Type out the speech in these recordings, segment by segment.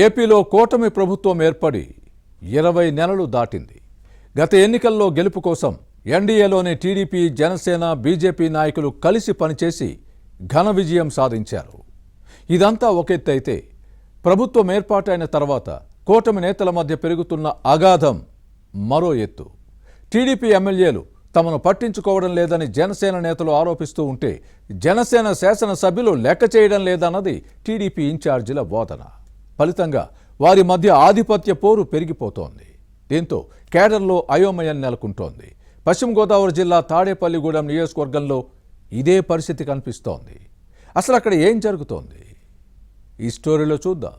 ఏపీలో కూటమి ప్రభుత్వం ఏర్పడి 20 నెలలు దాటింది. గత ఎన్నికల్లో గెలుపు కోసం ఎన్డీఏలోని టీడీపీ, జనసేన, బీజేపీ నాయకులు కలిసి పనిచేసి ఘన విజయం సాధించారు. ఇదంతా ఒక ఎత్తైతే ప్రభుత్వం ఏర్పాటైన తర్వాత కూటమి నేతల మధ్య పెరుగుతున్న అగాధం మరో ఎత్తు. టీడీపీ ఎమ్మెల్యేలు తమను పట్టించుకోవడం లేదని జనసేన నేతలు ఆరోపిస్తూ ఉంటే జనసేన శాసనసభ్యులు లెక్క చేయడం లేదన్నది టీడీపీ ఇన్ఛార్జీల వాదన. ఫలితంగా వారి మధ్య ఆధిపత్య పోరు పెరిగిపోతోంది. దీంతో కేడర్లో అయోమయం నెలకొంటోంది. పశ్చిమ గోదావరి జిల్లా తాడేపల్లిగూడెం నియోజకవర్గంలో ఇదే పరిస్థితి కనిపిస్తోంది. అసలు అక్కడ ఏం జరుగుతోంది? ఈ స్టోరీలో చూద్దాం.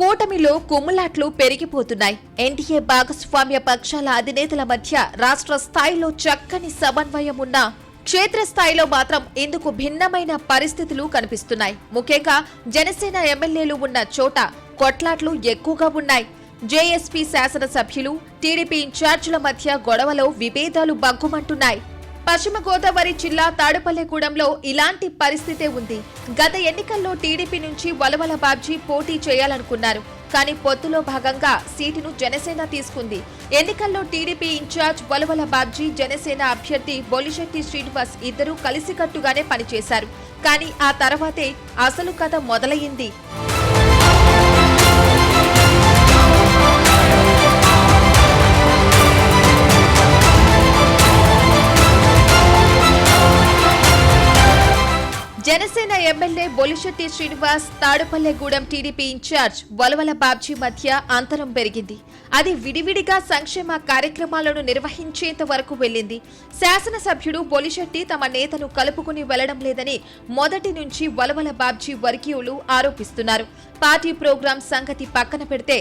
కూటమిలో కుమ్ములాట్లు పెరిగిపోతున్నాయి. ఎన్డీఏ భాగస్వామ్య పక్షాల అధినేతల మధ్య రాష్ట్ర స్థాయిలో చక్కని సమన్వయం ఉన్నా క్షేత్రస్థాయిలో మాత్రం ఇందుకు భిన్నమైన పరిస్థితులు కనిపిస్తున్నాయి. ముఖ్యంగా జనసేన ఎమ్మెల్యేలు ఉన్న చోట కొట్లాట్లు ఎక్కువగా ఉన్నాయి. జేఎస్పీ శాసనసభ్యులు, టీడీపీ ఇన్ఛార్జీల మధ్య గొడవలో విభేదాలు బగ్గుమంటున్నాయి. పశ్చిమ గోదావరి జిల్లా తాడేపల్లిగూడెంలో ఇలాంటి పరిస్థితే ఉంది. గత ఎన్నికల్లో టీడీపీ నుంచి వలవల బాబ్జీ పోటీ చేయాలనుకున్నారు. కానీ పొత్తులో భాగంగా సీటును జనసేన తీసుకుంది. ఎన్నికల్లో టీడీపీ ఇన్ఛార్జ్ వలవల బాబ్జీ, జనసేన అభ్యర్థి బొలిశెట్టి శ్రీనివాస్ ఇద్దరూ కలిసికట్టుగానే పనిచేశారు. కానీ ఆ తర్వాతే అసలు కథ మొదలయ్యింది. జనసేన ఎమ్మెల్యే బొలిశెట్టి శ్రీనివాస్, తాడేపల్లిగూడెం టీడీపీ ఇన్ఛార్జ్ వలవల బాబ్జీ మధ్య అంతరం పెరిగింది. అది విడివిడిగా సంక్షేమ కార్యక్రమాలను నిర్వహించేంత వరకు వెళ్లింది. శాసనసభ్యుడు బొలిశెట్టి తమ నేతను కలుపుకుని వెళ్లడం లేదని మొదటి నుంచి వలవల బాబ్జీ వర్గీయులు ఆరోపిస్తున్నారు. పార్టీ ప్రోగ్రాం సంగతి పక్కన పెడితే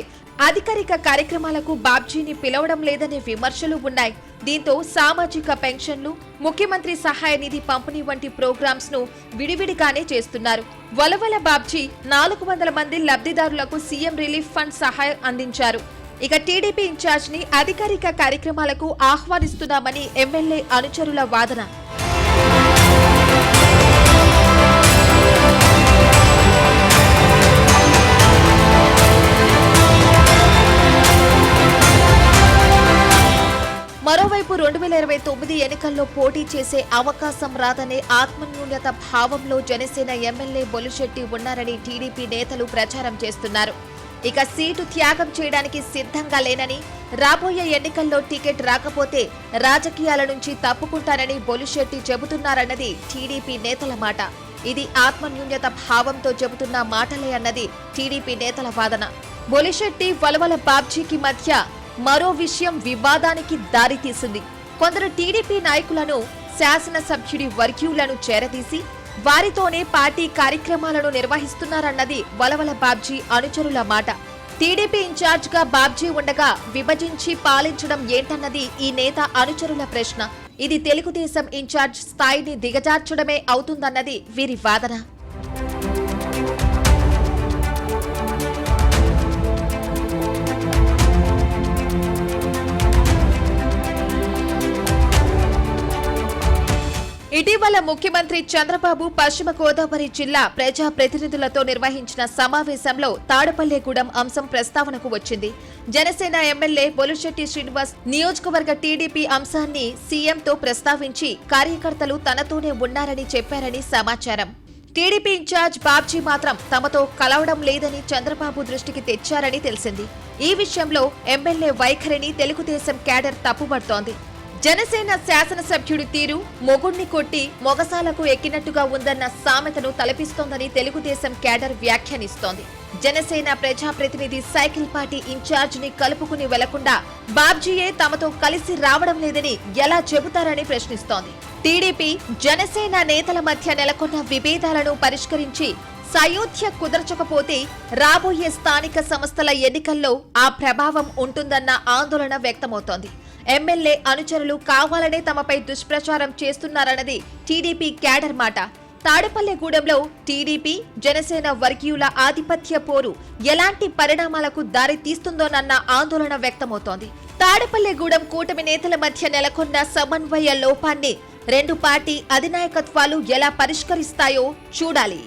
అధికారిక కార్యక్రమాలకు బాబ్జీని పిలవడం లేదనే విమర్శలు ఉన్నాయి. దీంతో సామాజిక పెన్షన్లు, ముఖ్యమంత్రి సహాయ నిధి పంపిణీ వంటి ప్రోగ్రామ్స్ ను విడివిడిగానే చేస్తున్నారు. వలవల బాబ్జీ 400 మంది లబ్ధిదారులకు సీఎం రిలీఫ్ ఫండ్ సహాయం అందించారు. ఇక టీడీపీ ఇన్ఛార్జ్ ని అధికారిక కార్యక్రమాలకు ఆహ్వానిస్తున్నామని ఎమ్మెల్యే అనుచరుల వాదన. మరోవైపు 2029 ఎన్నికల్లో పోటీ చేసే అవకాశం రాదనే ఆత్మన్యూన్యత భావంలో జనసేన ఎమ్మెల్యే బొలిశెట్టి ఉన్నారని టీడీపీ నేతలు ప్రచారం చేస్తున్నారు. ఇక సీటు త్యాగం చేయడానికి సిద్ధంగా లేనని, రాబోయే ఎన్నికల్లో టికెట్ రాకపోతే రాజకీయాల నుంచి తప్పుకుంటానని బొలిశెట్టి చెబుతున్నారన్నది టీడీపీ నేతల మాట. ఇది ఆత్మన్యూన్యత భావంతో చెబుతున్న మాటలే అన్నది టీడీపీ నేతల వాదన. బొలిశెట్టి, వలవల బాబ్జీకి మధ్య మరో విషయం వివాదానికి దారితీసింది. కొందరు టీడీపీ నాయకులను, శాసనసభ్యుడి వర్గీయులను చేరదీసి వారితోనే పార్టీ కార్యక్రమాలను నిర్వహిస్తున్నారన్నది వలవల బాబ్జీ అనుచరుల మాట. టీడీపీ ఇన్ఛార్జ్గా బాబ్జీ ఉండగా విభజించి పాలించడం ఏంటన్నది ఈ నేత అనుచరుల ప్రశ్న. ఇది తెలుగుదేశం ఇన్ఛార్జ్ స్థాయిని దిగజార్చడమే అవుతుందన్నది వీరి వాదన. ఇటీవల ముఖ్యమంత్రి చంద్రబాబు పశ్చిమ గోదావరి జిల్లా ప్రజా ప్రతినిధులతో నిర్వహించిన సమావేశంలో తాడేపల్లిగూడెం అంశం ప్రస్తావనకు వచ్చింది. జనసేన ఎమ్మెల్యే బొలిశెట్టి శ్రీనివాస్ నియోజకవర్గ టీడీపీ అంశాన్ని సీఎంతో ప్రస్తావించి కార్యకర్తలు తనతోనే ఉన్నారని చెప్పారని సమాచారం. టీడీపీ ఇన్ఛార్జ్ బాబ్జీ మాత్రం తమతో కలవడం లేదని చంద్రబాబు దృష్టికి తెచ్చారని తెలిసింది. ఈ విషయంలో ఎమ్మెల్యే వైఖరిని తెలుగుదేశం క్యాడర్ తప్పుపడుతోంది. జనసేన శాసనసభ్యుడి తీరు మొగుణ్ణి కొట్టి మొగసాలకు ఎక్కినట్టుగా ఉందన్న సామెతను తలపిస్తోందని తెలుగుదేశం క్యాడర్ వ్యాఖ్యానిస్తోంది. జనసేన ప్రజాప్రతినిధి సైకిల్ పార్టీ ఇన్ఛార్జ్ ని కలుపుకుని వెళ్లకుండా బాబ్జీయే తమతో కలిసి రావడం లేదని ఎలా చెబుతారని ప్రశ్నిస్తోంది. టీడీపీ, జనసేన నేతల మధ్య నెలకొన్న విభేదాలను పరిష్కరించి సయోధ్య కుదర్చకపోతే రాబోయే స్థానిక సంస్థల ఎన్నికల్లో ఆ ప్రభావం ఉంటుందన్న ఆందోళన వ్యక్తమవుతోంది. ఎమ్మెల్యే అనుచరులు కావాలనే తమపై దుష్ప్రచారం చేస్తున్నారన్నది టీడీపీ క్యాడర్ మాట. తాడేపల్లిగూడెంలో టీడీపీ, జనసేన వర్గీయుల ఆధిపత్య పోరు ఎలాంటి పరిణామాలకు దారి తీస్తుందోనన్న ఆందోళన వ్యక్తమవుతోంది. తాడపల్లిగూడెం కూటమి నేతల మధ్య నెలకొన్న సమన్వయ లోపాన్ని రెండు పార్టీ అధినాయకత్వాలు ఎలా పరిష్కరిస్తాయో చూడాలి.